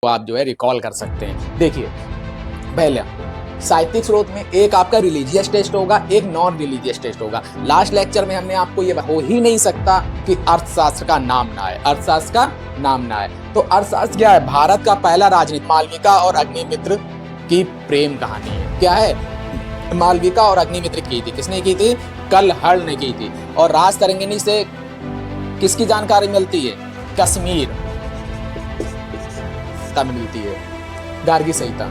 आप जो है रिकॉल कर सकते हैं। देखिए, पहले साहित्यिक स्रोत में एक आपका रिलीजियस टेस्ट होगा, एक नॉन रिलीजियस टेस्ट होगा। लास्ट लेक्चर में हमने आपको ये हो ही नहीं सकता कि अर्थशास्त्र का नाम ना आए, अर्थशास्त्र का नाम ना आए। तो अर्थशास्त्र क्या है? भारत का पहला राजनीति मालविका और अग्निमित्र की प्रेम कहानी है। क्या है? मालविका और अग्निमित्र की थी। किसने की थी? कलहड़ ने की थी। और राज तरंगिणी से किसकी जानकारी मिलती है? कश्मीर तब मिलती है। गार्गी संहिता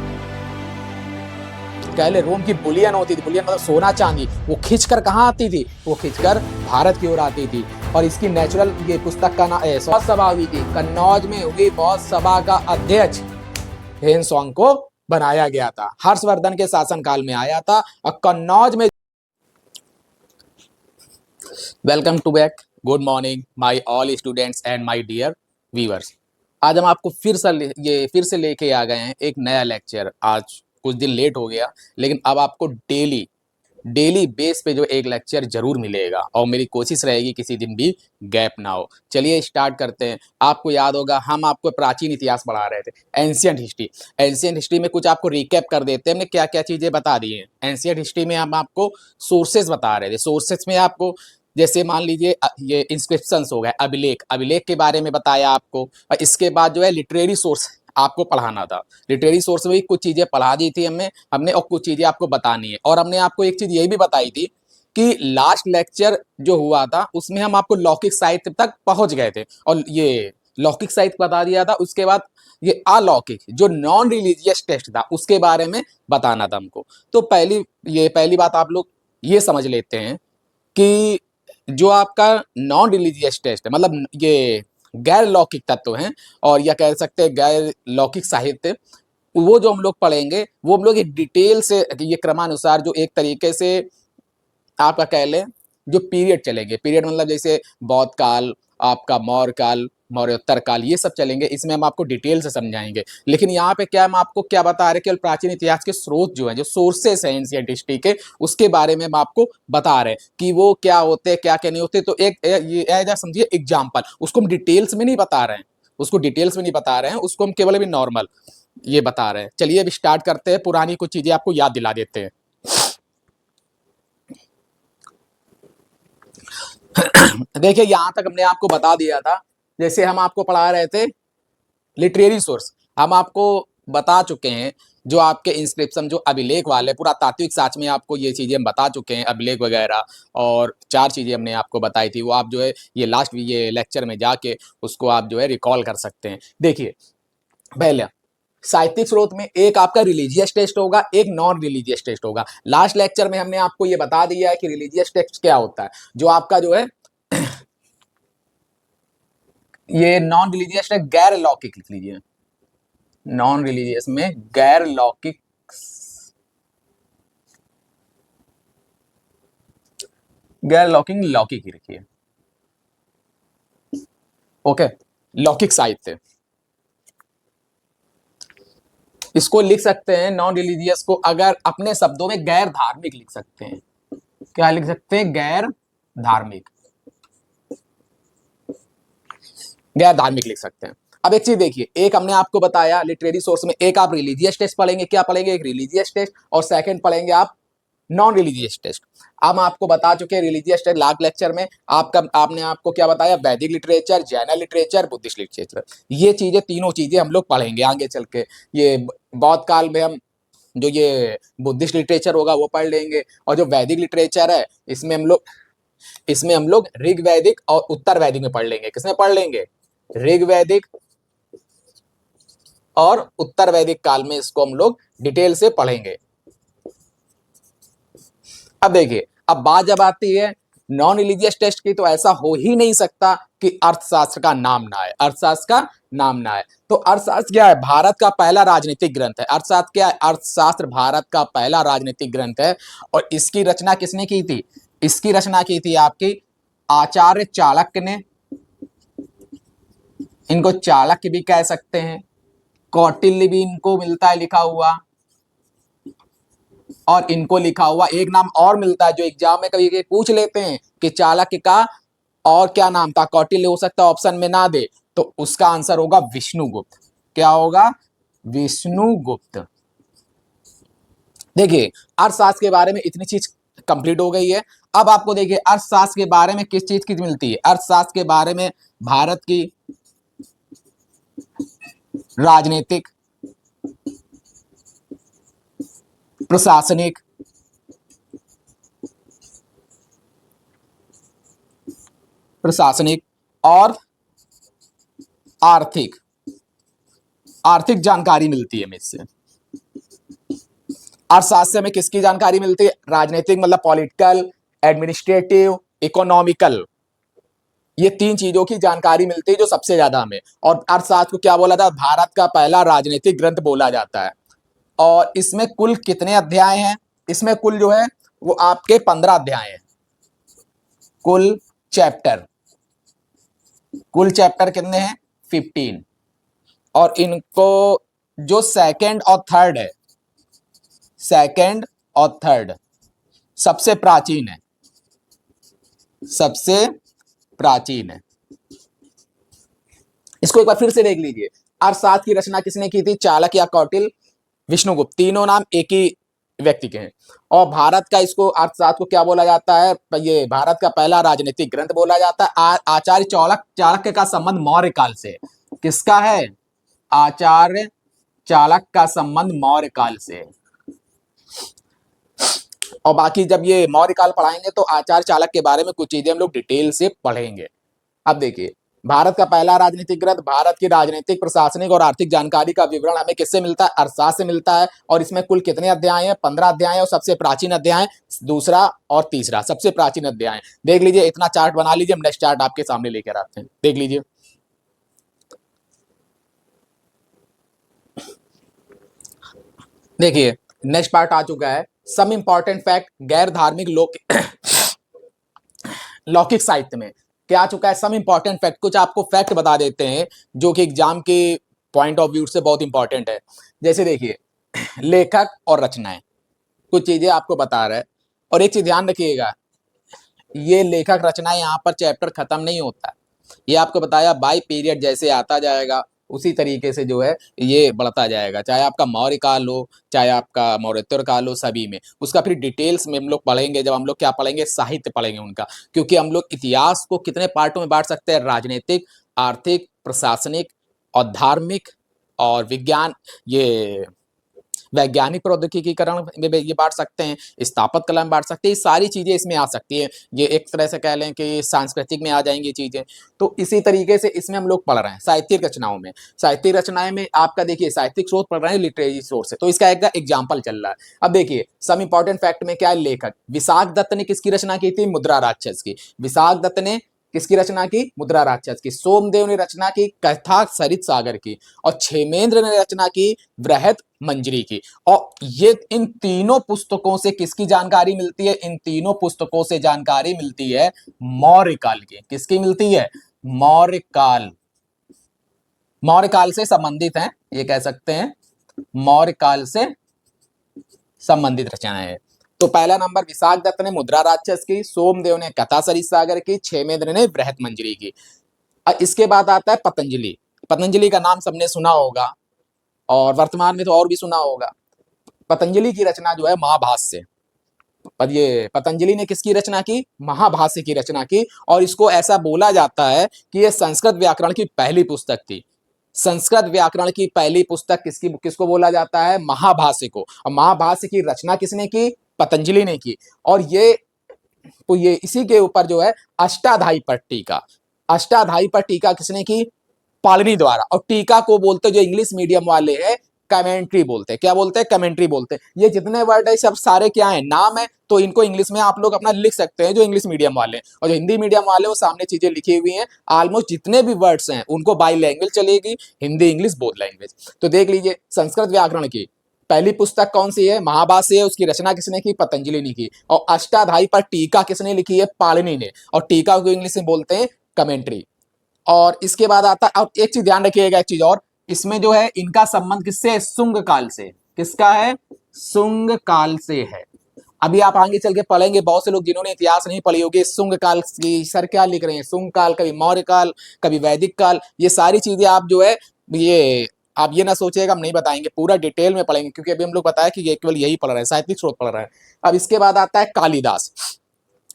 पहले रोम की बुलियन होती थी, बुलियन मतलब सोना चांदी, वो खींचकर कहाँ आती थी? वो खींचकर भारत की ओर आती थी। और इसकी नेचुरल ये पुस्तक का नाम बौद्ध सभा हुई थी, कन्नौज में हुई बौद्ध सभा का अध्यक्ष हेनसोंग को बनाया गया था। हर्षवर्धन के शासनकाल में आया था और कन्नौज में। Welcome to back, good morning my all students and my dear viewers. आज हम आपको फिर से लेके आ गए हैं एक नया लेक्चर। आज कुछ दिन लेट हो गया, लेकिन अब आपको डेली बेस पे जो एक लेक्चर जरूर मिलेगा और मेरी कोशिश रहेगी किसी दिन भी गैप ना हो। चलिए स्टार्ट करते हैं। आपको याद होगा हम आपको प्राचीन इतिहास पढ़ा रहे थे, एंशियंट हिस्ट्री। एंशियंट हिस्ट्री में कुछ आपको रिकैप कर देते हैं, हमने क्या क्या चीजें बता दी हैं। एंशियंट हिस्ट्री में हम आपको सोर्सेज बता रहे थे। सोर्सेज में आपको जैसे मान लीजिए ये इंस्क्रिप्शंस हो गए, अभिलेख, अभिलेख के बारे में बताया आपको। और इसके बाद जो है लिटरेरी सोर्स आपको पढ़ाना था। लिटरेरी सोर्स में भी कुछ चीजें पढ़ा दी थी हमने और कुछ चीजें आपको बतानी है। और हमने आपको एक चीज ये भी बताई थी कि लास्ट लेक्चर जो हुआ था उसमें हम आपको लौकिक साहित्य तक पहुंच गए थे और ये लौकिक साहित्य बता दिया था। उसके बाद ये अलौकिक जो नॉन रिलीजियस टेस्ट था उसके बारे में बताना था हमको। तो पहली बात आप लोग ये समझ लेते हैं कि जो आपका नॉन रिलीजियस टेस्ट है, मतलब ये गैर लौकिक तत्व हैं और या कह सकते हैं गैर लौकिक साहित्य, वो जो हम लोग पढ़ेंगे वो हम लोग एक डिटेल से ये क्रमानुसार जो एक तरीके से आपका कह लें जो पीरियड चलेंगे। पीरियड मतलब जैसे बौद्ध काल, आपका मौर्य काल, मौर्योत्तर काल, ये सब चलेंगे। इसमें हम आपको डिटेल से समझाएंगे। लेकिन यहाँ पे क्या हम आपको क्या बता रहे हैं, केवल प्राचीन इतिहास के स्रोत जो हैं, जो सोर्सेस हैं एंशिएंट हिस्ट्री के, उसके बारे में हम आपको बता रहे हैं कि वो क्या होते हैं, क्या क्या नहीं होते। तो एक ये एज समझिए एग्जाम्पल, उसको हम डिटेल्स में नहीं बता रहे हैं, उसको डिटेल्स में नहीं बता रहे हैं, उसको हम केवल अभी नॉर्मल ये बता रहे हैं। चलिए अभी स्टार्ट करते हैं, पुरानी कुछ चीजें आपको याद दिला देते हैं। देखिए यहां तक हमने आपको बता दिया था। जैसे हम आपको पढ़ा रहे थे लिटरेरी सोर्स, हम आपको बता चुके हैं जो आपके इंस्क्रिप्शन जो अभिलेख वाले पुरातात्विक साक्ष्य में आपको ये चीजें हम बता चुके हैं, अभिलेख वगैरह। और 4 चीजें हमने आपको बताई थी, वो आप जो है ये लास्ट ये लेक्चर में जाके उसको आप जो है रिकॉल कर सकते हैं। देखिए पहले साहित्यिक स्रोत में एक आपका रिलीजियस टेस्ट होगा, एक नॉन रिलीजियस टेस्ट होगा। लास्ट लेक्चर में हमने आपको ये बता दिया है कि रिलीजियस टेस्ट क्या होता है। जो आपका जो है ये नॉन रिलीजियस है, गैर लौकिक लिख लीजिए। नॉन रिलीजियस में गैर लौकिक, गैर लौकिक लौकिक ही लिखिए। ओके, लौकिक साहित्य इसको लिख सकते हैं। नॉन रिलीजियस को अगर अपने शब्दों में गैर धार्मिक लिख सकते हैं। क्या लिख सकते हैं? गैर धार्मिक, गैर धार्मिक लिख सकते हैं। अब एक चीज देखिए, एक हमने आपको बताया लिटरेरी सोर्स में एक आप रिलीजियस टेस्ट पढ़ेंगे। क्या पढ़ेंगे? एक रिलीजियस टेस्ट, और सेकंड पढ़ेंगे आप नॉन रिलीजियस टेस्ट। अब आपको बता चुके हैं रिलीजियस टेस्ट लास्ट लेक्चर में आपने आपको क्या बताया? वैदिक literature, Jain literature, Buddhist literature, ये चीजें तीनों चीजें हम लोग पढ़ेंगे आगे चल के। ये बौद्ध काल में हम जो ये बुद्धिस्ट लिटरेचर होगा वो पढ़ लेंगे। और जो वैदिक लिटरेचर है इसमें हम लोग ऋग वैदिक और उत्तर वैदिक में पढ़ लेंगे। किसमें पढ़ लेंगे? ऋग वैदिक और उत्तर वैदिक काल में इसको हम लोग डिटेल से पढ़ेंगे। अब देखिए, अब बात जब आती है नॉन रिलीजियस टेस्ट की, तो ऐसा हो ही नहीं सकता कि अर्थशास्त्र का नाम ना आए, अर्थशास्त्र का नाम ना आए। तो अर्थशास्त्र क्या है? भारत का पहला राजनीतिक ग्रंथ है। अर्थशास्त्र क्या है? अर्थशास्त्र भारत का पहला राजनीतिक ग्रंथ है। और इसकी रचना किसने की थी? इसकी रचना की थी आपकी आचार्य चाणक्य ने। इनको चाणक्य भी कह सकते हैं, कौटिल्य भी इनको मिलता है लिखा हुआ, और इनको लिखा हुआ एक नाम और मिलता है जो एग्जाम में कभी पूछ लेते हैं कि चाणक्य का और क्या नाम था। कौटिल्य हो सकता है, ऑप्शन में ना दे, तो उसका आंसर होगा विष्णुगुप्त। क्या होगा? विष्णुगुप्त। देखिए अर्थशास्त्र के बारे में इतनी चीज कंप्लीट हो गई है। अब आपको देखिए अर्थशास्त्र के बारे में किस चीज की मिलती है। अर्थशास्त्र के बारे में भारत की राजनीतिक, प्रशासनिक, और आर्थिक आर्थिक जानकारी मिलती है मुझसे। अर्थशास्त्र में किसकी जानकारी मिलती है? राजनीतिक मतलब पॉलिटिकल, एडमिनिस्ट्रेटिव, इकोनॉमिकल, ये तीन चीजों की जानकारी मिलती है जो सबसे ज्यादा हमें। और अर्थशास्त्र को क्या बोला था? भारत का पहला राजनीतिक ग्रंथ बोला जाता है। और इसमें कुल कितने अध्याय हैं? इसमें कुल जो है वो आपके 15 अध्याय हैं। कुल चैप्टर कितने हैं? 15। और इनको जो सेकंड और थर्ड सबसे प्राचीन है, इसको एक बार फिर से देख लीजिए। अर्थशास्त्र की रचना किसने की थी? चाणक्य या कौटिल्य, विष्णुगुप्त, तीनों नाम एक ही व्यक्ति के हैं। और भारत का इसको अर्थशास्त्र को क्या बोला जाता है? ये भारत का पहला राजनीतिक ग्रंथ बोला जाता है। आचार्य चाणक्य का संबंध मौर्य काल से। किसका है? आचार्य चाणक्य का संबंध मौर्य काल से। और बाकी जब ये मौर्य काल पढ़ाएंगे तो आचार्य चाणक्य के बारे में कुछ चीजें हम लोग डिटेल से पढ़ेंगे। अब देखिए भारत का पहला राजनीतिक ग्रंथ, भारत की राजनीतिक, प्रशासनिक और आर्थिक जानकारी का विवरण हमें किससे मिलता है? अर्थशास्त्र से मिलता है। और इसमें कुल कितने अध्याय हैं? 15 अध्याय हैं। और सबसे प्राचीन अध्याय दूसरा और तीसरा, सबसे प्राचीन अध्याय। देख लीजिए, इतना चार्ट बना लीजिए, हम नेक्स्ट चार्ट आपके सामने लेकर आते हैं, देख लीजिए। देखिए नेक्स्ट पार्ट आ चुका है, सम इंपॉर्टेंट फैक्ट गैर धार्मिक लौकिक साहित्य में क्या आ चुका है? सम इंपॉर्टेंट फैक्ट, कुछ आपको फैक्ट बता देते हैं जो कि एग्जाम के पॉइंट ऑफ व्यू से बहुत इंपॉर्टेंट है। जैसे देखिए लेखक और रचनाएं, कुछ चीजें आपको बता रहा है। और एक चीज ध्यान रखिएगा, ये लेखक रचनाएं यहाँ पर चैप्टर खत्म नहीं होता। ये आपको बताया बाई पीरियड जैसे आता जाएगा उसी तरीके से जो है ये बढ़ता जाएगा, चाहे आपका मौर्य काल हो, चाहे आपका मौर्योत्तर काल हो, सभी में उसका फिर डिटेल्स में हम लोग पढ़ेंगे। जब हम लोग क्या पढ़ेंगे? साहित्य पढ़ेंगे उनका। क्योंकि हम लोग इतिहास को कितने पार्टों में बांट सकते हैं? राजनीतिक, आर्थिक, प्रशासनिक और धार्मिक और विज्ञान, ये वैज्ञानिक प्रौद्योगिकीकरण में ये बांट सकते हैं, स्थापत्य कला में बांट सकते हैं। ये सारी चीजें इसमें आ सकती हैं। ये एक तरह से कह लें कि सांस्कृतिक में आ जाएंगी चीजें। तो इसी तरीके से इसमें हम लोग पढ़ रहे हैं साहित्यिक रचनाओं में। साहित्यिक रचनाएं में आपका देखिए साहित्यिक स्रोत पढ़ रहे हैं, लिटरेरी सोर्स है, तो इसका एक एग्जाम्पल चल रहा है। अब देखिए सम इंपॉर्टेंट फैक्ट में क्या है? लेखक विशाख दत्त ने किसकी रचना की थी? मुद्रा राक्षस की। विशाख दत्त ने किसकी रचना की? मुद्रा राक्षस की। सोमदेव ने रचना की कथा सरित सागर की। और क्षेमेंद्र ने रचना की बृहत मंजरी की। और ये इन तीनों पुस्तकों से किसकी जानकारी मिलती है? इन तीनों पुस्तकों से जानकारी मिलती है मौर्य काल की। किसकी मिलती है? मौर्य काल। मौर्य काल से संबंधित है, ये कह सकते हैं मौर्य काल से संबंधित रचनाएं हैं। तो पहला नंबर विशाख दत्त ने मुद्रा राक्षस की, सोमदेव ने कथा सरित सागर की, क्षेमेंद्र ने बृहत मंजरी की। इसके बाद आता है पतंजलि। पतंजलि का नाम सबने सुना होगा और वर्तमान में तो और भी सुना होगा। पतंजलि की रचना जो है महाभाष्य। पर ये पतंजलि ने किसकी रचना की? महाभाष्य की रचना की। और इसको ऐसा बोला जाता है कि यह संस्कृत व्याकरण की पहली पुस्तक थी। संस्कृत व्याकरण की पहली पुस्तक किसको बोला जाता है? महाभाष्य को। और महाभाष्य की रचना किसने की? पतंजलि ने की। और ये इसी के ऊपर जो है अष्टाध्यायी पर टीका। अष्टाध्यायी पर टीका किसने की? पाणिनि द्वारा। और टीका को बोलते जो इंग्लिश मीडियम वाले हैं कमेंट्री बोलते हैं। क्या बोलते हैं? कमेंट्री बोलते हैं। ये जितने वर्ड है सब सारे क्या है? नाम है। तो इनको इंग्लिश में आप लोग अपना लिख सकते हैं जो इंग्लिश मीडियम वाले हैं। और जो हिंदी मीडियम वाले वो सामने चीजें लिखी हुई हैं। ऑलमोस्ट जितने भी वर्ड्स हैं उनको बाई लैंग्वेज चलेगी, हिंदी इंग्लिश बोथ लैंग्वेज। तो देख लीजिए संस्कृत व्याकरण की पहली पुस्तक कौन सी है? महाभाष्य है। उसकी रचना किसने की? पतंजलि ने की। और अष्टाध्यायी पर टीका किसने लिखी है? पाणिनि ने। और टीका को इंग्लिश में बोलते हैं कमेंट्री। और इसके बाद आता है, अब एक चीज ध्यान रखिएगा, एक चीज और, इसमें जो है इनका संबंध किससे है? शुंग काल से। किसका है? शुंग काल से है। अभी आप आगे चल के पढ़ेंगे, बहुत से लोग जिन्होंने इतिहास नहीं पढ़ी होगी शुंग काल की सर क्या लिख रहे हैं? शुंग काल, कभी मौर्य काल, कभी वैदिक काल, ये सारी चीजें आप जो है ये आप ये ना सोचिएगा हम नहीं बताएंगे, पूरा डिटेल में पढ़ेंगे, क्योंकि अभी हम लोग बताया कि ये केवल यही पढ़ रहे हैं, साहित्यिक स्रोत पढ़ रहे हैं। अब इसके बाद आता है कालिदास।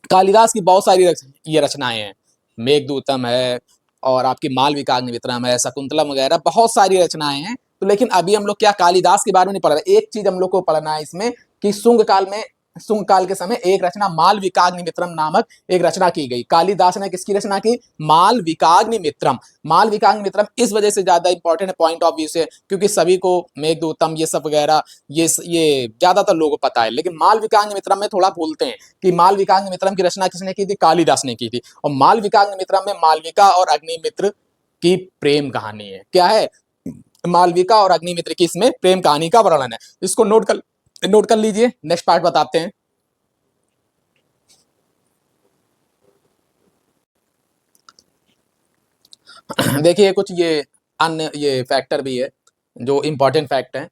कालिदास की बहुत सारी ये रचनाएं हैं, मेघदूतम है और आपकी मालविकाग्निमित्रम है, शकुंतलम वगैरह बहुत सारी रचनाएं हैं। तो लेकिन अभी हम लोग क्या कालिदास के बारे में नहीं पढ़ रहे। एक चीज हम लोग को पढ़ना है इसमें कि शुंग काल के समय एक रचना मालविकाग्निमित्रम नामक एक रचना की गई। कालिदास ने किसकी रचना की? मालविकाग्निमित्रम। मालविकाग्निमित्रम इस वजह से ज्यादा इंपॉर्टेंट है पॉइंट ऑफ व्यू से, क्योंकि सभी को मेघदूतम ये सब वगैरह ये ज्यादातर लोगों को पता है, लेकिन मालविकाग्निमित्रम में थोड़ा भूलते हैं कि मालविकाग्निमित्रम की रचना किसने की थी? कालिदास ने की थी। और मालविकाग्निमित्रम में मालविका और अग्निमित्र की प्रेम कहानी है। क्या है? मालविका और अग्निमित्र की इसमें प्रेम कहानी का वर्णन है। इसको नोट कर लीजिए। नेक्स्ट पार्ट बताते हैं। देखिए कुछ ये अन्य ये फैक्टर भी है जो इंपॉर्टेंट फैक्ट है।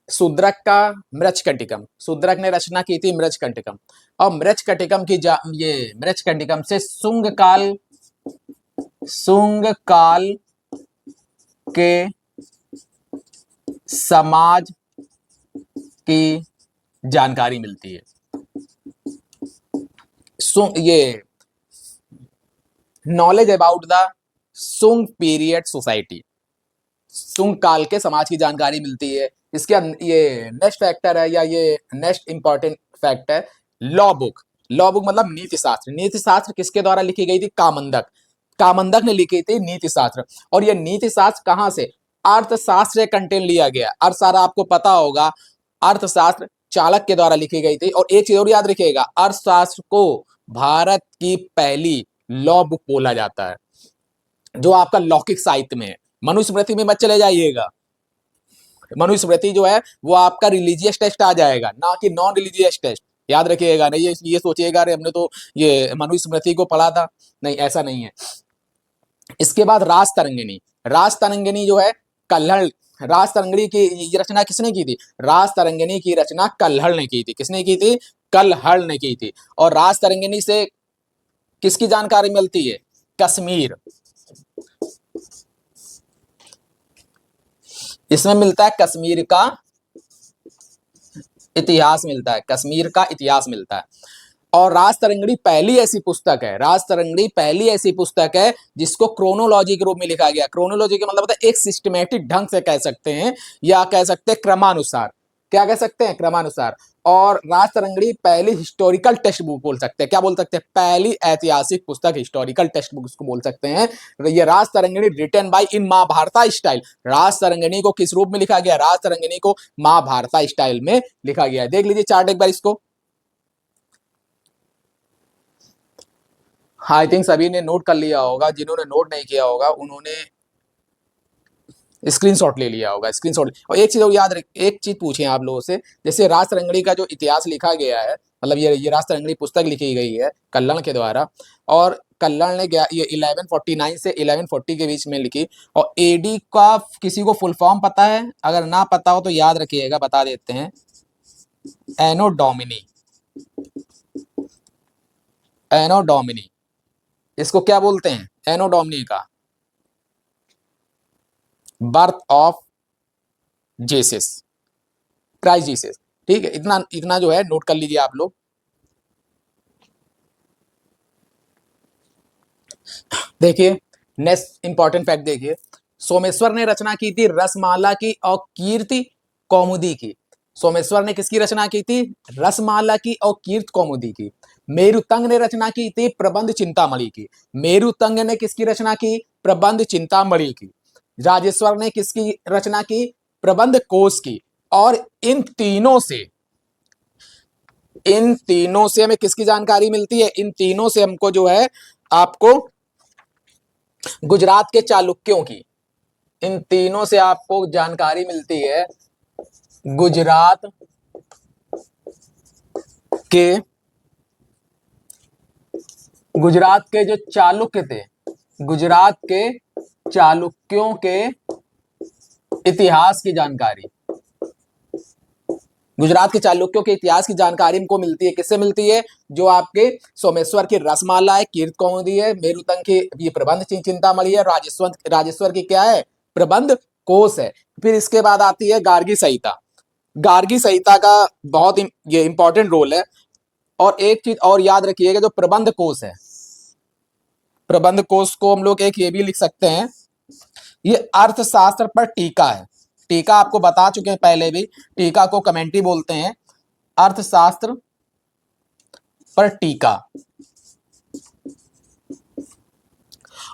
शूद्रक का मृच्छकटिकम, शूद्रक ने रचना की थी मृच्छकटिकम, और मृच्छकटिकम की ये मृच्छकटिकम से शुंग काल के समाज की जानकारी मिलती है। ये knowledge about the Shunga period society, Shunga काल के समाज की जानकारी मिलती है। इसके ये नेक्स्ट फैक्टर है या ये नेक्स्ट इंपॉर्टेंट फैक्ट है लॉ बुक। लॉ बुक मतलब नीति शास्त्र। नीति शास्त्र किसके द्वारा लिखी गई थी? कामंदक। कामंदक ने लिखी थी नीति शास्त्र। और ये नीति शास्त्र कहां से? अर्थशास्त्र से कंटेंट लिया गया। अर्थशास्त्र आपको पता होगा, अर्थशास्त्र चाणक्य के द्वारा लिखी गई थी। और एक चीज और याद रखिएगा, अर्थशास्त्र को भारत की पहली लॉ बुक बोला जाता है, जो आपका लौकिक साहित्य में है। मनुस्मृति में मत चले जाइएगा। मनुस्मृति जो है वो आपका रिलीजियस टेस्ट आ जाएगा, ना कि नॉन रिलीजियस टेस्ट। याद रखिएगा, नहीं ये सोचिएगा अरे हमने तो ये मनुस्मृति को पढ़ा था, नहीं ऐसा नहीं है। इसके बाद राजतरंगिणी। राजतरंगिणी जो है कल्हड़, राजतरंगिणी की रचना किसने की थी? राजतरंगिणी की रचना कल्हड़ ने की थी। किसने की थी? कल्हड़ ने की थी। और राजतरंगिणी से किसकी जानकारी मिलती है? कश्मीर। इसमें मिलता है कश्मीर का इतिहास मिलता है, कश्मीर का इतिहास मिलता है। और राजतरंगिणी पहली ऐसी पुस्तक है, राजतरंगिणी पहली ऐसी पुस्तक है जिसको क्रोनोलॉजी के रूप में लिखा गया। क्रोनोलॉजी का मतलब होता है एक सिस्टमेटिक ढंग से कह सकते हैं, या कह सकते हैं क्रमानुसार। क्या कह सकते हैं? क्रमानुसार। और राजतरंगिणी पहली हिस्टोरिकल टेक्स्ट बुक बोल सकते हैं। क्या बोल सकते हैं? पहली ऐतिहासिक पुस्तक, हिस्टोरिकल टेक्स्ट बुक उसको बोल सकते हैं। ये Rajatarangini written by in Mahabharata style. Rajatarangini को किस रूप में लिखा गया? राजतरंगिणी को महाभारता स्टाइल में लिखा गया। देख लीजिए चार्ट एक बार इसको। आई थिंक सभी ने नोट कर लिया होगा, जिन्होंने नोट नहीं किया होगा उन्होंने स्क्रीनशॉट ले लिया होगा, स्क्रीनशॉट। और एक चीज और याद रख, एक चीज पूछे आप लोगों से, जैसे राजतरंगिणी का जो इतिहास लिखा गया है, मतलब ये राजतरंगिणी पुस्तक लिखी गई है कल्हड़ के द्वारा, और कल्हड़ ने ये 1149 से 1140 के बीच में लिखी। और एडी का किसी को फुल फॉर्म पता है? अगर ना पता हो तो याद रखिएगा, बता देते हैं। एनो डोमिनी। एनो डोमिनी, इसको क्या बोलते हैं? एनो डोमिनी का birth of Jesus, Christ Jesus. ठीक है, इतना इतना जो है नोट कर लीजिए आप लोग। देखिए नेक्स्ट इंपॉर्टेंट फैक्ट देखिए, सोमेश्वर ने रचना की थी रसमाला की और कीर्ति कौमुदी की। सोमेश्वर ने किसकी रचना की थी? रसमाला की और कीर्ति कौमुदी की। मेरुतंग ने रचना की थी प्रबंध चिंतामणि की। मेरुतंग ने किसकी रचना की? प्रबंध चिंतामणि की। राजेश्वर ने किसकी रचना की? प्रबंध कोश की। और इन तीनों से हमें किसकी जानकारी मिलती है? इन तीनों से हमको जो है आपको गुजरात के चालुक्यों की, इन तीनों से आपको जानकारी मिलती है गुजरात के जो चालुक्य थे, गुजरात के चालुक्यों के इतिहास की जानकारी। गुजरात के चालुक्यों के इतिहास की जानकारी हमको मिलती है। किससे मिलती है? जो आपके सोमेश्वर की रसमाला है, कीर्ति कौमुदी है, मेरुतंग की ये प्रबंध चिंतामणि है, राजेश्वर की क्या है? प्रबंध कोश है। फिर इसके बाद आती है गार्गी संहिता। गार्गी संहिता का बहुत ये इंपॉर्टेंट रोल है। और एक चीज और याद रखिएगा, जो प्रबंध कोश है, प्रबंध कोश को हम लोग एक ये भी लिख सकते हैं, ये अर्थशास्त्र पर टीका है। टीका आपको बता चुके हैं पहले भी, टीका को कमेंट्री बोलते हैं, अर्थशास्त्र पर टीका।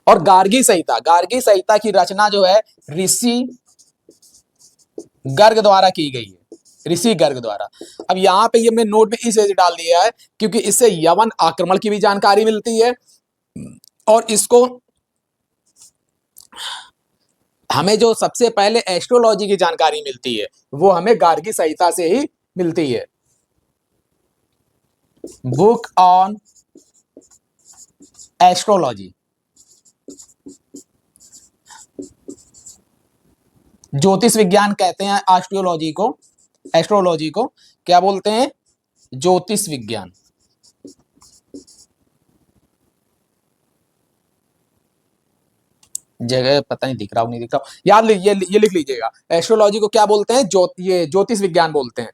और गार्गी संहिता, गार्गी संहिता की रचना जो है ऋषि गर्ग द्वारा की गई है, ऋषि गर्ग द्वारा। अब यहां पे ये हमने नोट में इस वजह से डाल दिया है क्योंकि इससे यवन आक्रमण की भी जानकारी मिलती है, और इसको हमें जो सबसे पहले एस्ट्रोलॉजी की जानकारी मिलती है वो हमें गार्गी संहिता से ही मिलती है। बुक ऑन एस्ट्रोलॉजी, ज्योतिष विज्ञान कहते हैं एस्ट्रोलॉजी को, एस्ट्रोलॉजी को क्या बोलते हैं? ज्योतिष विज्ञान। जगह पता नहीं दिख रहा हूं, नहीं दिख रहा हूं, याद ये लिख लीजिएगा, एस्ट्रोलॉजी को क्या बोलते हैं? ये ज्योतिष विज्ञान बोलते हैं।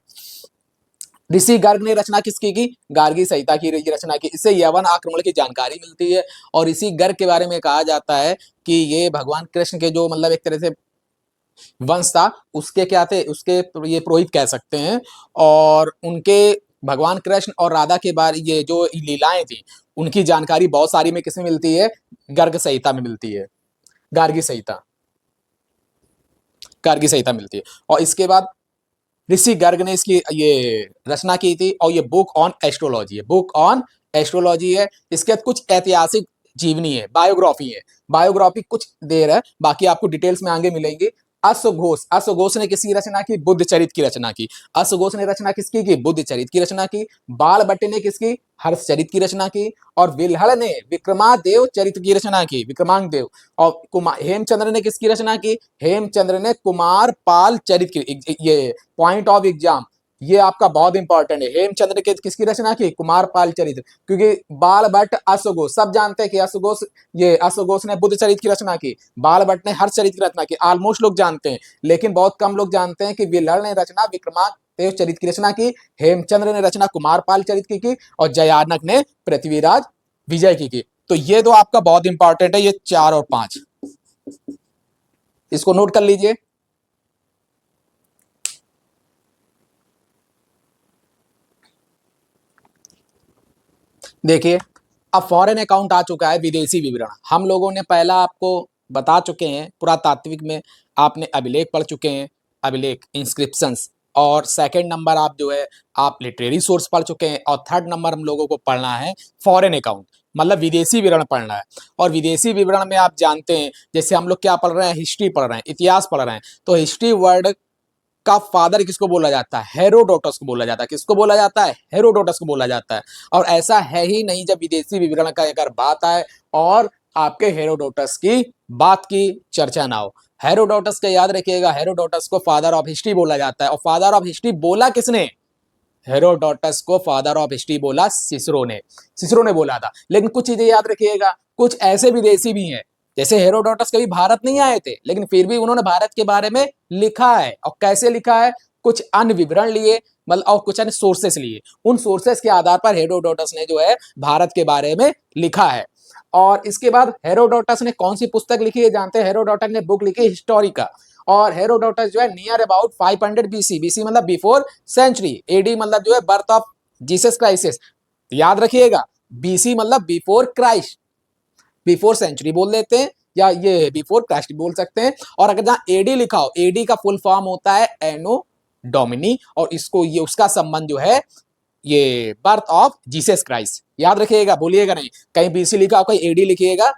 ऋषि गर्ग ने रचना किसकी की? गार्गी संहिता की रचना की। इससे यवन आक्रमण की जानकारी मिलती है। और ऋषि गर्ग के बारे में कहा जाता है कि ये भगवान कृष्ण के जो मतलब एक तरह से वंश था, उसके क्या थे, उसके ये पुरोहित कह सकते हैं। और उनके भगवान कृष्ण और राधा के बारे ये जो लीलाएं थी उनकी जानकारी बहुत सारी में किसमें मिलती है? गर्ग संहिता में मिलती है, गार्गी संहिता, गार्गी संहिता मिलती है। और इसके बाद ऋषि गर्ग ने इसकी ये रचना की थी, और ये बुक ऑन एस्ट्रोलॉजी है, बुक ऑन एस्ट्रोलॉजी है। इसके बाद कुछ ऐतिहासिक जीवनी है, बायोग्राफी है, बायोग्राफी कुछ देर है, बाकी आपको डिटेल्स में आगे मिलेंगी। अश्वघोष, अश्वघोष ने किसकी रचना की? बुद्ध चरित की रचना की। अश्वघोष ने रचना किसकी की? बुद्ध चरित की रचना की। बाल भट्ट ने किसकी? हर्ष चरित की रचना की। और विल्हड़ ने विक्रमादेव चरित की रचना की, विक्रमांक देव। और हेमचंद्र ने किसकी रचना की? हेमचंद्र ने कुमार पाल चरित की। ये पॉइंट ऑफ एग्जाम, ये आपका बहुत इंपॉर्टेंट है। हेमचंद्र के किसकी रचना की? कुमार पाल चरित्र। क्योंकि बाल भट्ट, अश्वघोष सब जानते हैं कि अश्वघोष, ये अश्वघोष ने बुद्ध चरित्र की रचना की, बाल भट्ट ने हर्ष चरित्र की रचना की, ऑलमोस्ट लोग जानते हैं। लेकिन बहुत कम लोग जानते हैं कि विल्हड़ ने रचना विक्रमादित्य चरित्र की रचना की, हेमचंद्र ने रचना कुमार पाल चरित्र की और जयानक ने पृथ्वीराज विजय की। तो ये तो आपका बहुत इंपॉर्टेंट है, ये 4 और 5, इसको नोट कर लीजिए। देखिए, अब फॉरेन अकाउंट आ चुका है, विदेशी विवरण। हम लोगों ने पहला आपको बता चुके हैं, पुरातात्विक में आपने अभिलेख पढ़ चुके हैं, अभिलेख इंस्क्रिप्शंस। और सेकंड नंबर आप जो है आप लिटरेरी सोर्स पढ़ चुके हैं। और थर्ड नंबर हम लोगों को पढ़ना है फॉरेन अकाउंट, मतलब विदेशी विवरण पढ़ना है। और विदेशी विवरण में आप जानते हैं, जैसे हम लोग क्या पढ़ रहे हैं? हिस्ट्री पढ़ रहे हैं, इतिहास पढ़ रहे हैं। तो हिस्ट्री वर्ड का फादर किसको बोला जाता है? हेरोडोटस को बोला जाता है। किसको बोला जाता है? हेरोडोटस को बोला जाता है। और ऐसा है ही नहीं, जब विदेशी विवरण का अगर बात आए और आपके हेरोडोटस की बात की चर्चा ना हो। हेरोडोटस का याद रखिएगा, हेरोडोटस को फादर ऑफ हिस्ट्री बोला जाता है। और फादर ऑफ हिस्ट्री बोला किसने? हेरोडोटस को फादर ऑफ हिस्ट्री बोला सिसरो ने, सिसरो ने बोला था। लेकिन कुछ चीजें याद रखिएगा, कुछ ऐसे विदेशी भी हैं, जैसे हेरोडोटस कभी भारत नहीं आए थे, लेकिन फिर भी उन्होंने भारत के बारे में लिखा है। और कैसे लिखा है? कुछ अन्य विवरण लिए, मतलब और कुछ अन्य सोर्सेस लिए। उन सोर्सेस के आधार पर हेरोडोटस ने जो है भारत के बारे में लिखा है। और इसके बाद हेरोडोटस ने कौन सी पुस्तक लिखी है जानते हैं? हेरोडोटस ने बुक लिखी हिस्टोरिका। और हेरोडोटस जो है नियर अबाउट 500 बीसी, बीसी मतलब बिफोर सेंचुरी, एडी मतलब जो है बर्थ ऑफ जीसस क्राइस्ट। याद रखिएगा, बीसी मतलब बिफोर क्राइस्ट, बिफोर सेंचुरी बोल देते हैं, या ये बिफोर क्राइस्ट बोल सकते हैं। और अगर जहां एडी लिखा हो, एडी का फुल फॉर्म होता है एनो डोमिनी, और इसको ये उसका संबंध जो है ये बर्थ ऑफ जीसस क्राइस्ट। याद रखिएगा, भूलिएगा नहीं, कहीं बीसी लिखा हो कहीं एडी लिखिएगा,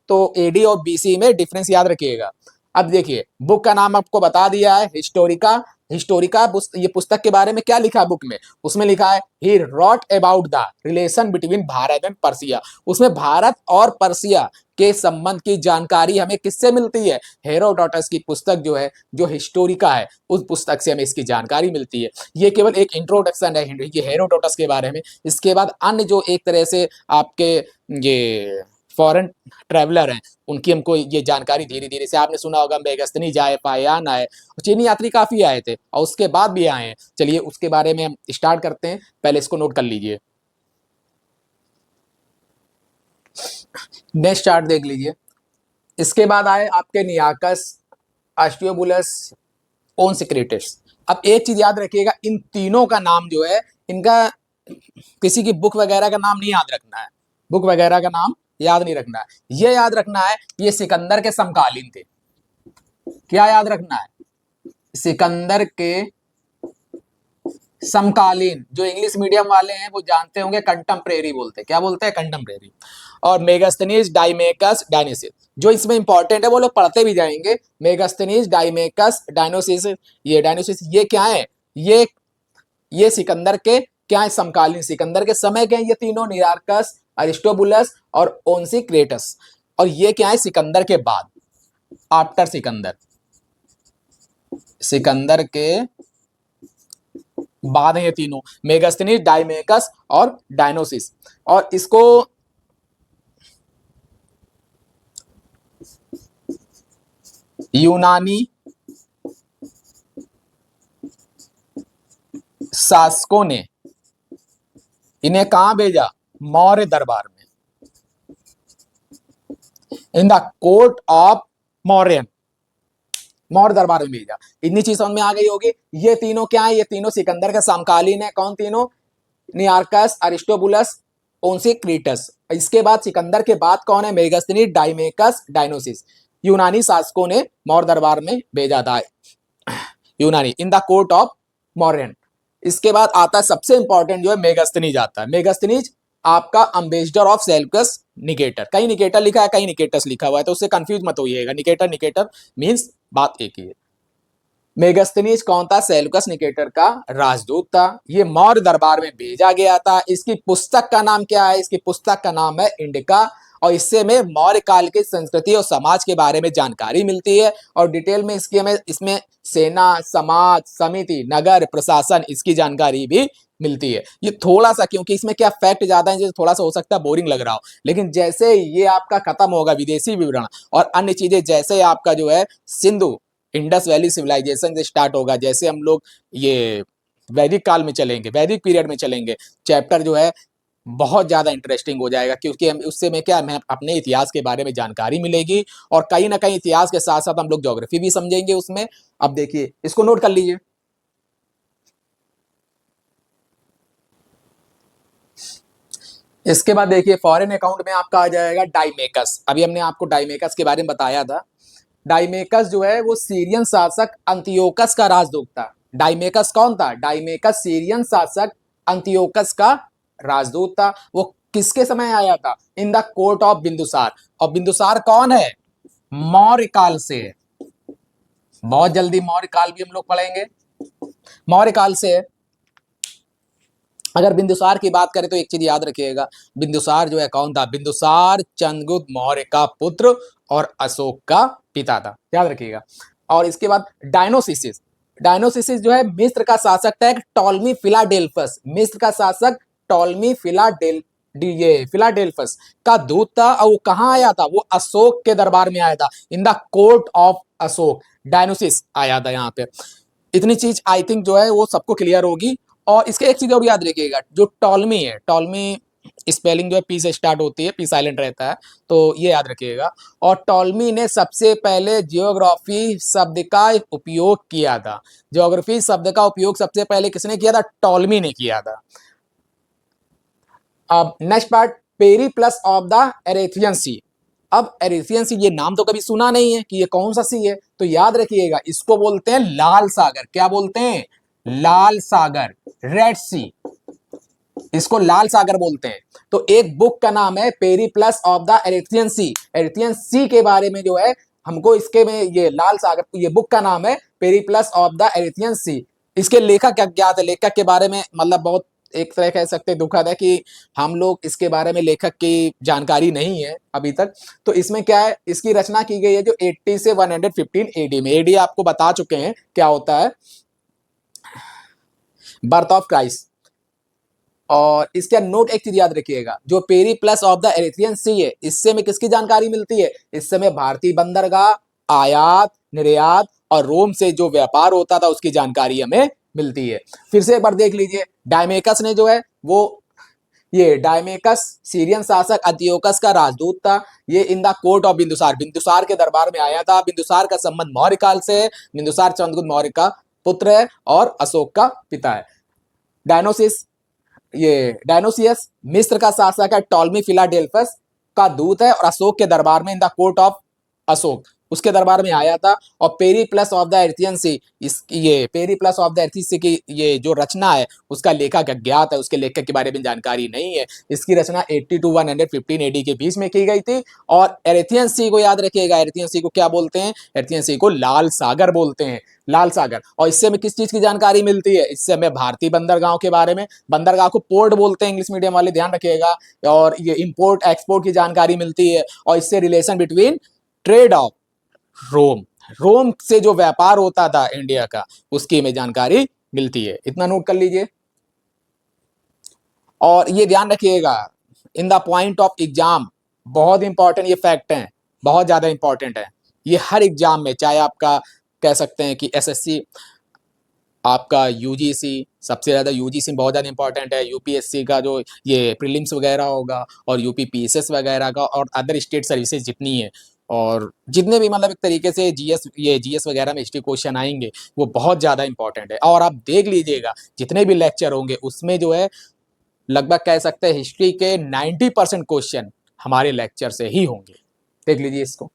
तो एडी और बीसी में डिफरेंस याद रखिएगा। अब देखिए, बुक का नाम आपको बता दिया है, हिस्टोरिका। हिस्टोरिका ये पुस्तक के बारे में क्या लिखा है बुक में? उसमें लिखा है he wrote about the relation between Bharat and Persia. उसमें भारत और पर्सिया के संबंध की जानकारी हमें किससे मिलती है? हेरोडोटस की पुस्तक जो है, जो हिस्टोरिका है, उस पुस्तक से हमें इसकी जानकारी मिलती है। ये केवल एक इंट्रोडक्शन है ये हेरोडोटस के बारे में। इसके बाद अन्य जो एक तरह से आपके ये फॉरेन ट्रैवलर हैं उनकी हमको ये जानकारी धीरे धीरे से, आपने सुना होगा मेगास्थनीज आए, पायान आए, चीनी यात्री काफी आए थे और उसके बाद भी आए हैं। चलिए उसके बारे में हम स्टार्ट करते हैं, पहले इसको नोट कर लीजिए। नेक्स्ट चार्ट देख लीजिए। इसके बाद आए आपके नियाकस, आस्ट्रियोबुलस, ओनसिक्रेटिस। अब एक चीज याद रखिएगा, इन तीनों का नाम जो है, इनका किसी की बुक वगैरह का नाम नहीं याद रखना है, बुक वगैरह का नाम याद नहीं रखना है। ये याद रखना है ये सिकंदर के समकालीन थे। क्या याद रखना है? सिकंदर के समकालीन। जो इंग्लिश मीडियम वाले हैं वो जानते होंगे, कंटेम्परेरी बोलते हैं। क्या बोलते हैं? कंटेम्परेरी। और मेगास्थनीज, डाइमेकस, डायनोसिस, जो इसमें इंपॉर्टेंट है वो लोग पढ़ते भी जाएंगे। मेगास्थनीज, डाइमेकस, डायनोसिस, ये डायनोसिस ये क्या है? ये सिकंदर के क्या है? समकालीन, सिकंदर के समय के हैं ये तीनों, नियार्कस, अरिस्टोबुलस और ओनसिक्रेटस। और ये क्या है? सिकंदर के बाद, आफ्टर सिकंदर, सिकंदर के बाद है ये तीनों, मेगास्थनीज, डाइमेकस और डायनोसिस। और इसको यूनानी शासकों ने इन्हें कहां भेजा? मौर्य दरबार में, इन the court of Mauryan, Maurya दरबार में भेजा। इतनी चीज समझ में आ गई होगी। ये तीनों क्या है? ये तीनों सिकंदर का समकालीन है। कौन तीनों? नियार्कस, अरिस्टोबुलस, ओनसिक्रेटस। इसके बाद सिकंदर के बाद कौन है? मेगास्थनीज, डाइमेकस, डायनोसिस। यूनानी शासकों ने मौर्य दरबार में भेजा था, यूनानी, इन द कोर्ट ऑफ मौर्यन। इसके बाद आता है सबसे इंपॉर्टेंट जो है मेगास्थनीज आता है। मेगास्थनीज आपका अम्बेसडर ऑफ सेल्यूकस निकेटर। कहीं निकेटर लिखा है, कहीं निकेटस लिखा हुआ है, तो उससे कंफ्यूज मत होइएगा। निकेटर निकेटर मींस बात एक ही है। मेगास्थनीज कौन था? सेल्यूकस निकेटर का राजदूत था। ये मौर्य दरबार में भेजा गया था। इसकी पुस्तक का नाम क्या है? इसकी पुस्तक का नाम है इंडिका। और इससे में मौर्य काल की संस्कृति और समाज के बारे में जानकारी मिलती है। और डिटेल में इसकी हमें इसमें सेना, समाज, समिति, नगर प्रशासन, इसकी जानकारी भी मिलती है। ये थोड़ा सा, क्योंकि इसमें क्या फैक्ट ज्यादा है, जैसे थोड़ा सा हो सकता है बोरिंग लग रहा हो, लेकिन जैसे ये आपका खत्म होगा विदेशी विवरण और अन्य चीजें, जैसे आपका जो है सिंधु इंडस वैली सिविलाइजेशन से स्टार्ट होगा, जैसे हम लोग ये वैदिक काल में चलेंगे, वैदिक पीरियड में चलेंगे, चैप्टर जो है बहुत ज्यादा इंटरेस्टिंग हो जाएगा। क्योंकि हम उससे में क्या, हमें अपने इतिहास के बारे में जानकारी मिलेगी और कहीं ना कहीं इतिहास के साथ साथ हम लोग ज्योग्राफी भी समझेंगे उसमें। अब देखिए इसको नोट कर लीजिए। इसके बाद देखिए फॉरेन अकाउंट में आपका आ जाएगा डाइमेकस। अभी हमने आपको डाइमेकस के बारे में बताया था। डाइमेकस जो है वो सीरियन शासक अंतियोकस का राजदूत था। डाइमेकस कौन था? डाइमेकस सीरियन शासक अंतियोकस का राजदूत था। वो किसके समय आया था? In the court of Bindusara. और बिंदुसार कौन है? मौर्य काल से है। बहुत जल्दी मौर्य काल भी हम लोग पढ़ेंगे, मौर्य काल से है। अगर बिंदुसार की बात करें तो एक चीज याद रखिएगा, बिंदुसार जो है कौन था? बिंदुसार चंद्रगुप्त मौर्य का पुत्र और अशोक का पिता था, याद रखिएगा। और इसके बाद डायनोसिसिस। डायनोसिसिस जो है मिस्र का शासक था, एक टॉलमी फिलाडेल्फस। मिस्र का शासक टॉलमी फिलाडेल्फस का दूत था। और वो कहां आया था? वो अशोक के दरबार में आया था, in the court of Ashok. डायनोसिस आया था यहाँ पे। इतनी चीज आई थिंक जो है वो सबको क्लियर होगी। और इसके एक चीज और याद रखिएगा, जो टॉलमी है, टॉलमी स्पेलिंग जो है पी से स्टार्ट होती है, पी साइलेंट रहता है, तो ये याद रखिएगा। और टॉलमी ने सबसे पहले जियोग्राफी शब्द का उपयोग किया था। जियोग्राफी शब्द का उपयोग सबसे पहले किसने किया था? टॉलमी ने किया था। अब next part, Periplus of the Erythraean Sea. अब एरेथियन सी ये नाम तो कभी सुना नहीं है कि ये कौन सा सी है, तो याद रखिएगा इसको बोलते हैं लाल सागर। क्या बोलते हैं? लाल सागर, रेड सी, इसको लाल सागर बोलते हैं। तो एक बुक का नाम है पेरिप्लस ऑफ द एरेथियन सी। एरेथियन सी के बारे में जो है हमको इसके में ये लाल सागर, ये बुक का नाम है पेरिप्लस ऑफ द एरेथियन सी। इसके लेखक क्या ज्ञात है? लेखक के बारे में मतलब बहुत एक तरह कह सकते हैं दुखद है कि हम लोग इसके बारे में लेखक की जानकारी नहीं है अभी तक। तो इसमें क्या है, इसकी रचना की गई है जो 80 से 115 एडी में। एडी आपको बता चुके हैं क्या होता है, बर्थ ऑफ क्राइस्ट। और इसका नोट एक चीज याद रखिएगा, जो Periplus of the Erythraean Sea है, इससे हमें किसकी जानकारी मिलती है? इससे हमें भारतीय बंदरगाह, आयात निर्यात और रोम से जो व्यापार होता था उसकी जानकारी हमें मिलती है। फिर से एक बार देख लीजिए, डायमेकस ने जो है वो, ये डायमेकस सीरियन शासक अंतियोकस का राजदूत था। ये in the court of Bindusara, Bindusara के दरबार में आया था। बिंदुसार का संबंध मौर्य काल से है। बिंदुसार चंद्रगुप्त मौर्य का पुत्र है और अशोक का पिता है। डायनोसिस, ये डायनोसियस मिस्र का शासक है। टॉलमी फिलाडेल्फस का दूत है और अशोक के दरबार में, इन द कोर्ट ऑफ अशोक, उसके दरबार में आया था। और पेरी प्लस ऑफ द एर्थियन सी, इस ये पेरी प्लस ऑफ द एर्थियन सी की ये जो रचना है उसका लेखक अज्ञात है, उसके लेखक के बारे में जानकारी नहीं है। इसकी रचना 80 to 115 एडी के बीच में की गई थी। और एर्थियन सी को याद रखिएगा, एर्थियन सी को क्या बोलते हैं? एर्थियन सी को लाल सागर बोलते हैं, लाल सागर। और इससे हमें किस चीज की जानकारी मिलती है? इससे हमें भारतीय बंदरगाहों के बारे में, बंदरगाह को पोर्ट बोलते हैं इंग्लिश मीडियम वाले, ध्यान रखिएगा। और ये इंपोर्ट एक्सपोर्ट की जानकारी मिलती है। और इससे relation between trade of Rome, Rome से जो व्यापार होता था इंडिया का, उसकी हमें जानकारी मिलती है। इतना नोट कर लीजिए। और ये ध्यान रखिएगा, in the point of exam बहुत इंपॉर्टेंट ये फैक्ट हैं, बहुत ज्यादा इंपॉर्टेंट है ये हर एग्जाम में, चाहे आपका कह सकते हैं कि एसएससी, आपका यूजीसी, सबसे ज्यादा यूजीसी बहुत ज्यादा इंपॉर्टेंट है। यूपीएससी का जो ये प्रीलिम्स वगैरह होगा, और यूपी पीएसएस वगैरह का, और अदर स्टेट सर्विसेज जितनी है, और जितने भी मतलब एक तरीके से जीएस वगैरह में हिस्ट्री क्वेश्चन आएंगे, वो बहुत ज़्यादा इंपॉर्टेंट है। और आप देख लीजिएगा जितने भी लेक्चर होंगे उसमें जो है लगभग कह सकते हैं हिस्ट्री के 90% क्वेश्चन हमारे लेक्चर से ही होंगे। देख लीजिए इसको।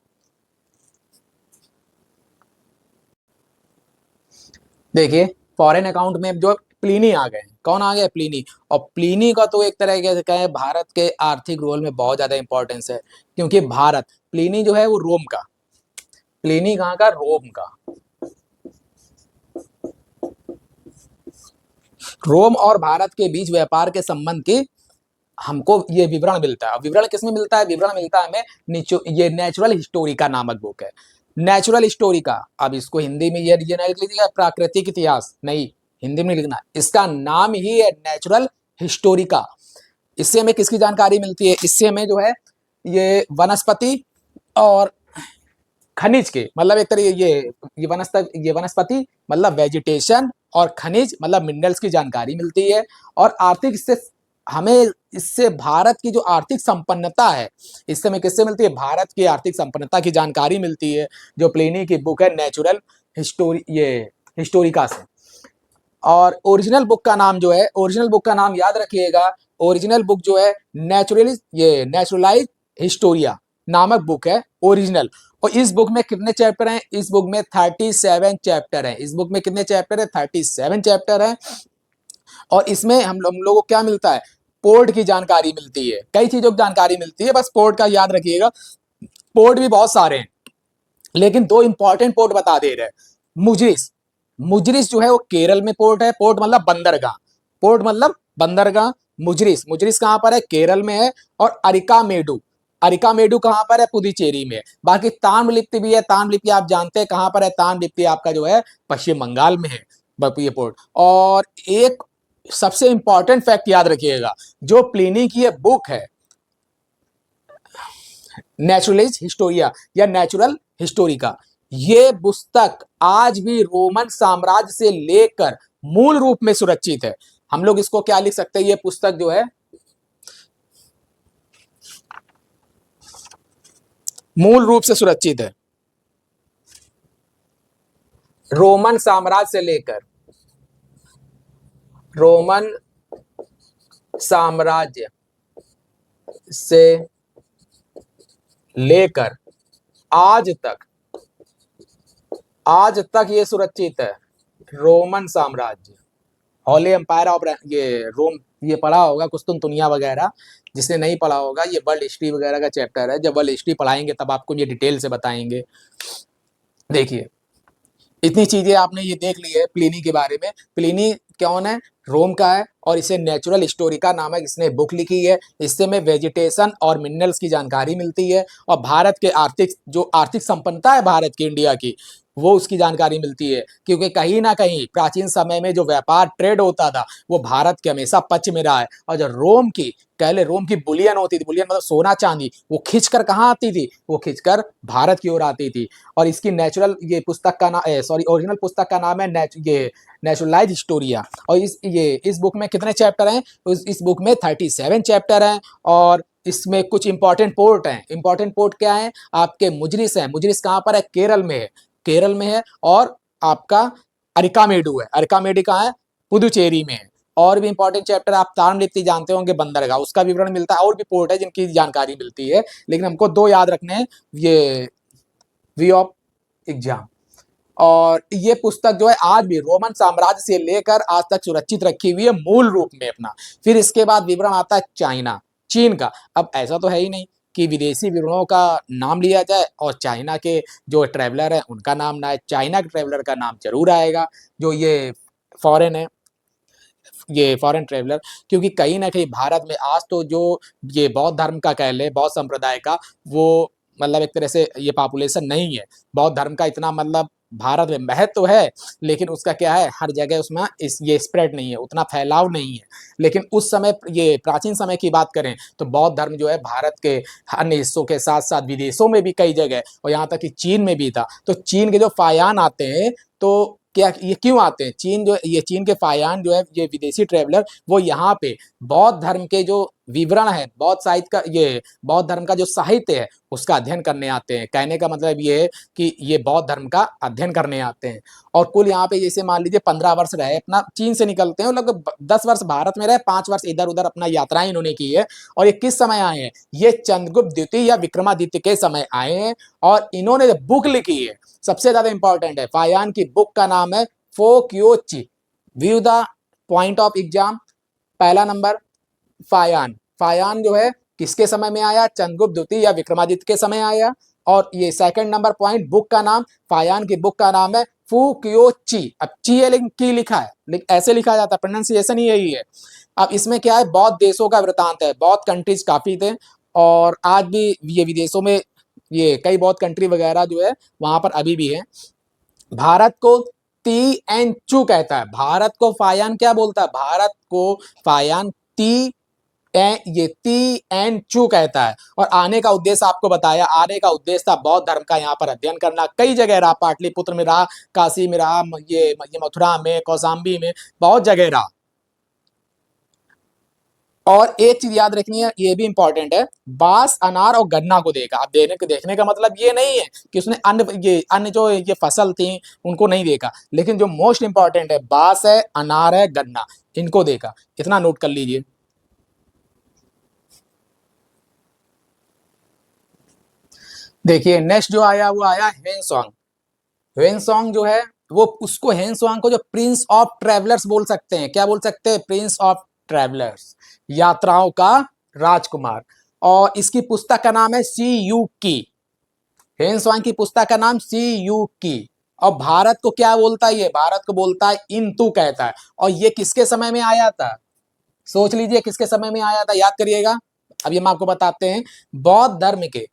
देखिए फॉरेन अकाउंट में जो प्लीनी आ गए, कौन आ गया? प्लीनी। और प्लीनी का तो एक तरह से कहें भारत के आर्थिक रोल में बहुत ज्यादा इंपॉर्टेंस है, क्योंकि भारत, प्लीनी जो है वो रोम का, प्लीनी कहाँ का? रोम का। रोम और भारत के बीच व्यापार के संबंध की हमको ये विवरण मिलता है। विवरण किसमें मिलता है? विवरण मिलता है हमें ये नेचुरल हिस्टोरिका नामक बुक है, नेचुरल हिस्टोरिका। अब इसको हिंदी में ये नहीं लिख लीजिएगा प्राकृतिक इतिहास, नहीं, हिंदी में लिखना, इसका नाम ही है नेचुरल हिस्टोरिका। इससे हमें किसकी जानकारी मिलती है? इससे हमें जो है ये वनस्पति और खनिज के, मतलब एक तरह ये वनस्पति मतलब वेजिटेशन, और खनिज मतलब मिनरल्स की जानकारी मिलती है। और आर्थिक, इससे हमें, इससे भारत की जो आर्थिक संपन्नता है, इससे हमें किससे मिलती है? भारत की आर्थिक संपन्नता की जानकारी मिलती है, जो प्लिनी की बुक है नेचुरल हिस्टोरिका से। और ओरिजिनल बुक का नाम जो है, ओरिजिनल बुक का नाम याद रखिएगा, ओरिजिनल बुक जो है नेचुरलाइज हिस्टोरिया नामक बुक है, ओरिजिनल। और इस बुक में कितने चैप्टर हैं? इस बुक में 37 चैप्टर हैं। इस बुक में कितने चैप्टर है? 37 चैप्टर हैं। और इसमें हम लोगों को क्या मिलता है? पोर्ट की जानकारी मिलती है, कई चीजों की जानकारी मिलती है, बस पोर्ट का याद रखिएगा। पोर्ट भी बहुत सारे हैं, लेकिन दो इंपॉर्टेंट पोर्ट बता दे रहे हैं। मुजरिस, मुजरिस जो है वो केरल में पोर्ट है, पोर्ट मतलब बंदरगाह, पोर्ट मतलब बंदरगाह। मुजरिस, मुजरिस कहां पर है? केरल में है। और अरिकामेडु, अरिकामेडु कहां पर है? पुदुचेरी में। बाकी ताम्रलिप्ति भी है, ताम्रलिप्ति आप जानते हैं कहां पर है? ताम्रलिप्ति आपका जो है पश्चिम बंगाल में है ये पोर्ट। और एक सबसे इंपॉर्टेंट फैक्ट याद रखिएगा, जो प्लिनी की ये बुक है नेचुरलिज हिस्टोरिया या नेचुरल हिस्टोरिका, ये पुस्तक आज भी रोमन साम्राज्य से लेकर मूल रूप में सुरक्षित है। हम लोग इसको क्या लिख सकते हैं? ये पुस्तक जो है मूल रूप से सुरक्षित है, रोमन साम्राज्य से लेकर, रोमन साम्राज्य से लेकर आज तक ये सुरक्षित है। रोमन साम्राज्य, होली एम्पायर ऑफ ये रोम, ये पढ़ा होगा कुस्तुनतुनिया वगैरह, जिसने नहीं पढ़ा होगा, ये वर्ल्ड हिस्ट्री वगैरह का चैप्टर है। जब वर्ल्ड हिस्ट्री पढ़ाएंगे तब आपको ये डिटेल से बताएंगे। देखिए इतनी चीजें आपने ये देख ली है प्लिनी के बारे में। प्लिनी कौन है? रोम का है, और इसे नेचुरल हिस्टोरिका नामक इसने बुक लिखी है। इससे में वेजिटेशन और मिनरल्स की जानकारी मिलती है। और भारत के आर्थिक, जो आर्थिक संपन्नता है भारत की, इंडिया की, वो उसकी जानकारी मिलती है, क्योंकि कहीं ना कहीं प्राचीन समय में जो व्यापार ट्रेड होता था वो भारत के हमेशा पक्ष में रहा है। और जो रोम की, कह ले रोम की बुलियन होती थी, बुलियन मतलब सोना चांदी, वो खींचकर कहाँ आती थी, वो खींचकर भारत की ओर आती थी। और इसकी नेचुरल, ये पुस्तक का नाम, सॉरी, ओरिजिनल पुस्तक का नाम है ये नेचुरलाइज हिस्टोरिया। और इस बुक में कितने चैप्टर हैं? इस बुक में 37 चैप्टर हैं। और इसमें कुछ इंपॉर्टेंट पोर्ट हैं। इंपॉर्टेंट पोर्ट क्या है? आपके मुजरिस हैं। मुजरिस कहाँ पर है? केरल में है, केरल में है। और आपका अरिकामेडु है, अरिकामेडु कहाँ है? पुदुचेरी में है। और भी इंपॉर्टेंट चैप्टर आप तारमलिप्ति जानते होंगे, बंदरगाह, उसका विवरण मिलता है। और भी पोर्ट है जिनकी जानकारी मिलती है, लेकिन हमको दो याद रखने हैं, ये वी ऑफ एग्जाम। और ये पुस्तक जो है आज भी रोमन साम्राज्य से लेकर आज तक सुरक्षित रखी हुई है मूल रूप में अपना। फिर इसके बाद विवरण आता है चाइना, चीन का। अब ऐसा तो है ही नहीं कि विदेशी विवरणों का नाम लिया जाए और चाइना के जो ट्रैवलर है उनका नाम ना आए। चाइना के ट्रैवलर का नाम जरूर आएगा, जो ये फॉरेन है, ये फॉरेन ट्रैवलर। क्योंकि कहीं ना कहीं भारत में आज तो जो ये बौद्ध धर्म का, कह ले बौद्ध संप्रदाय का, वो मतलब एक तरह से ये पॉपुलेशन नहीं है। बौद्ध धर्म का इतना मतलब भारत में महत्व तो है, लेकिन उसका क्या है, हर जगह उसमें ये स्प्रेड नहीं है, उतना फैलाव नहीं है। लेकिन उस समय, ये प्राचीन समय की बात करें तो बौद्ध धर्म जो है भारत के अन्य हिस्सों के साथ साथ विदेशों में भी कई जगह, और यहाँ तक कि चीन में भी था। तो चीन के जो फायान आते हैं, तो क्या ये क्यों आते हैं? चीन जो, ये चीन के फायान जो है, ये विदेशी ट्रेवलर, वो यहाँ पे बौद्ध धर्म के जो विवरण है, बौद्ध साहित्य का, ये बौद्ध धर्म का जो साहित्य है उसका अध्ययन करने आते हैं। कहने का मतलब ये है कि ये बौद्ध धर्म का अध्ययन करने आते हैं। और कुल यहाँ पे जैसे मान लीजिए 15 वर्ष रहे अपना, चीन से निकलते हैं, लगभग 10 वर्ष भारत में रहे, 5 वर्ष इधर उधर अपना यात्राएं इन्होंने की है। और ये किस समय आए हैं? ये चंद्रगुप्त द्वितीय या विक्रमादित्य के समय आए हैं। और इन्होंने जो बुक लिखी है, सबसे ज्यादा इंपॉर्टेंट है, फायान की बुक का नाम है फोक्योची। View the point of exam. पहला नंबर फायान। फायान जो है किसके समय में आया? चंद्रगुप्त द्वितीय या विक्रमादित्य के समय आया। और ये सेकंड नंबर पॉइंट, बुक का नाम, फायान की बुक का नाम है फुक्योची। अब ची है लेकिन की लिखा है, लेकिन ऐसे लिखा जाता है, प्रोनाउंसिएशन ही यही है। अब इसमें क्या है, बौद्ध देशों का वृतांत है। बौद्ध कंट्रीज काफी थे, और आज भी ये विदेशों में ये कई बौद्ध कंट्री वगैरह जो है वहां पर अभी भी है। भारत को ती एन चू कहता है। भारत को फायान क्या बोलता है? भारत को फायान ये ती एन चू कहता है। और आने का उद्देश्य आपको बताया, आने का उद्देश्य था बौद्ध धर्म का यहाँ पर अध्ययन करना। कई जगह रहा, पाटलिपुत्र में रहा, काशी में रहा, ये मथुरा में, कौशाम्बी में, बहुत जगह रहा। और एक चीज याद रखनी है, ये भी इंपॉर्टेंट है, बांस, अनार और गन्ना को देखा। अब देखने का मतलब ये नहीं है कि उसने अन्य जो ये फसल थी उनको नहीं देखा, लेकिन जो मोस्ट इंपॉर्टेंट है, बांस है, अनार है, गन्ना, इनको देखा। इतना नोट कर लीजिए। देखिए नेक्स्ट जो आया वो आया हेनसोंग। हेनसोंग जो है वो, उसको हेनसोंग को जो प्रिंस ऑफ ट्रेवलर्स बोल सकते हैं। क्या बोल सकते हैं? प्रिंस ऑफ ट्रेवलर्स, यात्राओं का राजकुमार। और इसकी पुस्तक का नाम है सी यू की। हेनसोंग की पुस्तक का नाम सी यू की। और भारत को क्या बोलता है? ये भारत को बोलता है इंतु कहता है। और ये किसके समय में आया था? सोच लीजिए किसके समय में आया था, याद करिएगा। अब ये हम आपको बताते हैं। बौद्ध धर्म के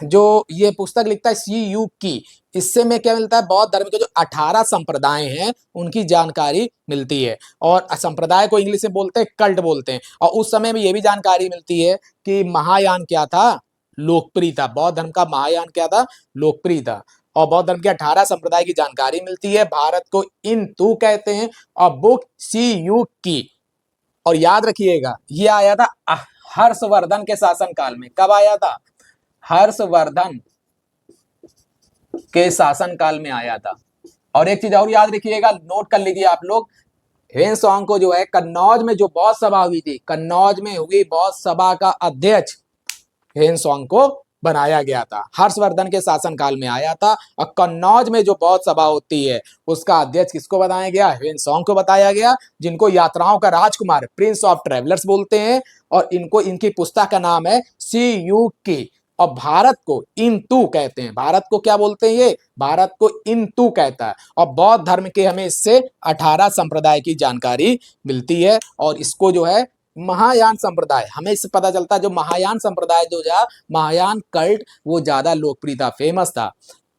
जो ये पुस्तक लिखता है सी यू की, इससे में क्या मिलता है? बौद्ध धर्म के जो 18 संप्रदाय हैं उनकी जानकारी मिलती है। और संप्रदाय को इंग्लिश में बोलते हैं कल्ट बोलते हैं। और उस समय में ये भी जानकारी मिलती है कि महायान क्या था? लोकप्रिय था। बौद्ध धर्म का महायान क्या था? लोकप्रिय था। और बौद्ध धर्म के 18 संप्रदाय की जानकारी मिलती है। भारत को इन तू कहते हैं, और बुक सी यू की। और याद रखिएगा ये आया था हर्षवर्धन के शासनकाल में। कब आया था? हर्षवर्धन के शासनकाल में आया था। और एक चीज और याद रखिएगा, नोट कर लीजिए आप लोग, हेनसोंग को जो है कन्नौज में जो बौद्ध सभा हुई थी, कन्नौज में हुई बौद्ध सभा का अध्यक्ष हेनसोंग को बनाया गया था। हर्षवर्धन के शासनकाल में आया था। और कन्नौज में जो बौद्ध सभा होती है उसका अध्यक्ष किसको बनाया गया? हेनसोंग को बताया गया, जिनको यात्राओं का राजकुमार, प्रिंस ऑफ ट्रेवलर्स बोलते हैं। और इनको, इनकी पुस्तक का नाम है सी यू की। और भारत को इंतु कहते हैं। भारत को क्या बोलते हैं? ये भारत को इंतु कहता है। और बौद्ध धर्म के हमें इससे 18 संप्रदाय की जानकारी मिलती है। और इसको जो है महायान संप्रदाय, हमें इससे पता चलता है जो महायान संप्रदाय जो था, महायान कल्ट, वो ज्यादा लोकप्रिय था, फेमस था।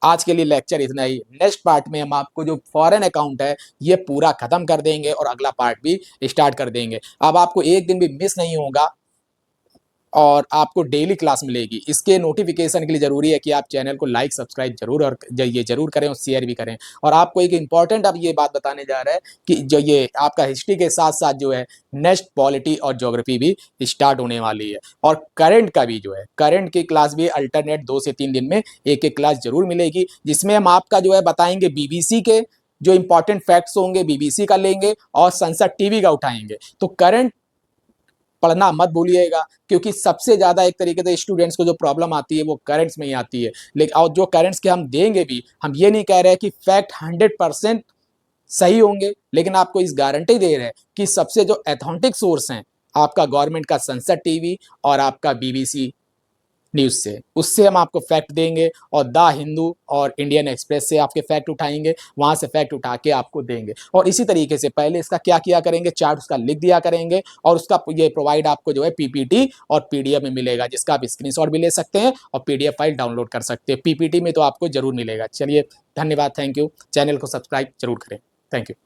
आज के लिए लेक्चर इतना ही। नेक्स्ट पार्ट में हम आपको जो फॉरेन अकाउंट है ये पूरा खत्म कर देंगे और अगला पार्ट भी स्टार्ट कर देंगे। अब आपको एक दिन भी मिस नहीं होगा और आपको डेली क्लास मिलेगी। इसके नोटिफिकेशन के लिए ज़रूरी है कि आप चैनल को लाइक सब्सक्राइब जरूर और ये जरूर करें और शेयर भी करें। और आपको एक इंपॉर्टेंट अब ये बात बताने जा रहा है कि जो ये आपका हिस्ट्री के साथ साथ जो है नेक्स्ट पॉलिटी और ज्योग्राफी भी स्टार्ट होने वाली है। और करंट का भी जो है करंट की क्लास भी अल्टरनेट 2 से 3 दिन में एक एक क्लास जरूर मिलेगी, जिसमें हम आपका जो है बताएंगे बीबीसी के जो इंपॉर्टेंट फैक्ट्स होंगे बीबीसी का लेंगे और संसद टीवी का उठाएंगे। तो करंट पढ़ना मत भूलिएगा, क्योंकि सबसे ज़्यादा एक तरीके से स्टूडेंट्स को जो प्रॉब्लम आती है वो करंट्स में ही आती है। लेकिन और जो करंट्स के हम देंगे भी, हम ये नहीं कह रहे हैं कि फैक्ट 100% सही होंगे, लेकिन आपको इस गारंटी दे रहे हैं कि सबसे जो अथेंटिक सोर्स हैं आपका गवर्नमेंट का संसद टीवी और आपका बीबीसी न्यूज़ से, उससे हम आपको फैक्ट देंगे। और द हिंदू और इंडियन एक्सप्रेस से आपके फैक्ट उठाएंगे, वहाँ से फैक्ट उठा के आपको देंगे। और इसी तरीके से पहले इसका क्या किया करेंगे, चार्ट उसका लिख दिया करेंगे और उसका ये प्रोवाइड आपको जो है पीपीटी और पीडीएफ में मिलेगा, जिसका आप स्क्रीनशॉट भी ले सकते हैं और पीडीएफ फाइल डाउनलोड कर सकते हैं। पीपीटी में तो आपको जरूर मिलेगा। चलिए, धन्यवाद, थैंक यू। चैनल को सब्सक्राइब जरूर करें। Thank you.